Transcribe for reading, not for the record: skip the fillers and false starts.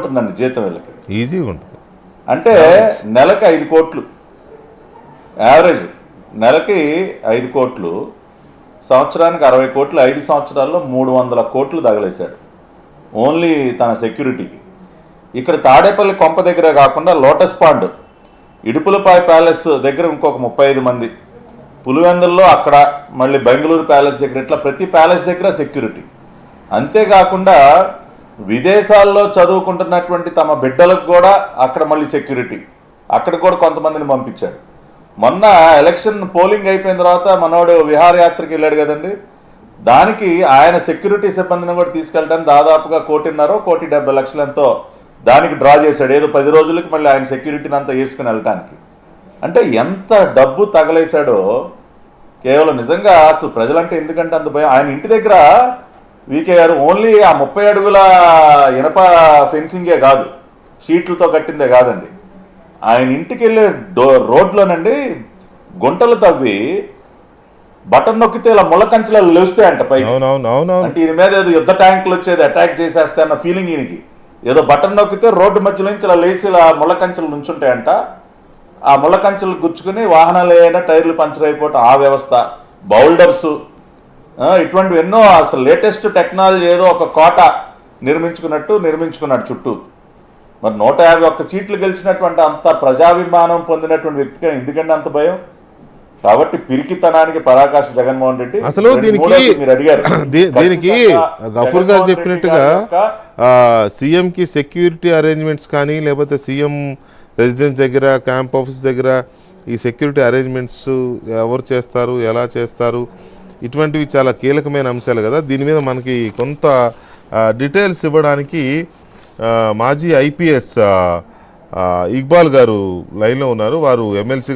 ఉంటుందండి జీతం వీళ్ళకి, ఈజీగా ఉంటుంది. అంటే నెలకి 5 కోట్లు యావరేజ్, నెలకి 5 కోట్లు, సంవత్సరానికి 60 కోట్లు, 5 సంవత్సరాల్లో 300 కోట్లు తగలేశాడు ఓన్లీ తన సెక్యూరిటీకి. ఇక్కడ తాడేపల్లి కొంప దగ్గరే కాకుండా లోటస్ పాండ్, ఇడుపులపాయ ప్యాలెస్ దగ్గర ఇంకొక 35 మంది, పులివెందుల్లో అక్కడ, మళ్ళీ బెంగళూరు ప్యాలెస్ దగ్గర, ఇట్లా ప్రతి ప్యాలెస్ దగ్గర సెక్యూరిటీ. అంతేకాకుండా విదేశాల్లో చదువుకుంటున్నటువంటి తమ బిడ్డలకు కూడా అక్కడ మళ్ళీ సెక్యూరిటీ, అక్కడ కూడా కొంతమందిని పంపించాడు. మొన్న ఎలక్షన్ పోలింగ్ అయిపోయిన తర్వాత మనోడు విహారయాత్రకి వెళ్ళాడు కదండి, దానికి ఆయన సెక్యూరిటీ సిబ్బందిని కూడా తీసుకెళ్ళడానికి దాదాపుగా 1,70,00,000 ఎంతో దానికి డ్రా చేశాడు. ఏదో 10 రోజులకి మళ్ళీ ఆయన సెక్యూరిటీని అంతా వేసుకుని వెళ్ళటానికి. అంటే ఎంత డబ్బు తగలేశాడో కేవలం. నిజంగా అసలు ప్రజలంటే ఎందుకంటే అంత భయం. ఆయన ఇంటి దగ్గర వీకే గారు ఓన్లీ ఆ 30 అడుగుల ఇనప ఫెన్సింగే కాదు, షీట్లతో కట్టిందే కాదండి, ఆయన ఇంటికి వెళ్ళే రోడ్లోనండి గుంటలు తవ్వి బటన్ నొక్కితే ఇలా ముళ్ళకంచెలు లేస్తాయంట పైకి. అంటే ఈయన మీద ఏదో యుద్ధ ట్యాంకులు వచ్చేది అటాక్ చేసేస్తే అన్న ఫీలింగ్ ఈయనకి. ఏదో బటన్ నొక్కితే రోడ్డు మధ్యలో నుంచి ఇలా లేచి ఇలా ముళ్ళకంచెలు నుంచుంటాయంట, ఆ ముళ్ళకంచెలు గుచ్చుకుని వాహనాలు ఏదైనా టైర్లు పంచర్ అయిపోవటం, ఆ వ్యవస్థ, బౌల్డర్సు, ఇటువంటివి ఎన్నో. అసలు లేటెస్ట్ టెక్నాలజీ ఏదో ఒక కోట నిర్మించుకున్నాడు చుట్టూ. మరి 151 సీట్లు గెలిచినటువంటి అంత ప్రజాభిమానం పొందినటువంటి వ్యక్తిగా ఎందుకంటే అంత భయం? కాబట్టి పిరికితనానికి పరాకాష్ఠ జగన్మోహన్ రెడ్డి. అసలు దీనికి గఫూర్ గారు చెప్పినట్టుగా సీఎంకి సెక్యూరిటీ అరేంజ్మెంట్స్ కానీ, లేకపోతే సీఎం రెసిడెన్స్ దగ్గర, క్యాంప్ ఆఫీస్ దగ్గర ఈ సెక్యూరిటీ అరేంజ్మెంట్స్ ఎవరు చేస్తారు, ఎలా చేస్తారు, ఇటువంటివి చాలా కీలకమైన అంశాలు కదా. దీని మీద మనకి కొంత డీటెయిల్స్ ఇవ్వడానికి మాజీ ఐపీఎస్ ఇక్బాల్ గారు లైన్లో ఉన్నారు. వారు ఎమ్మెల్సీ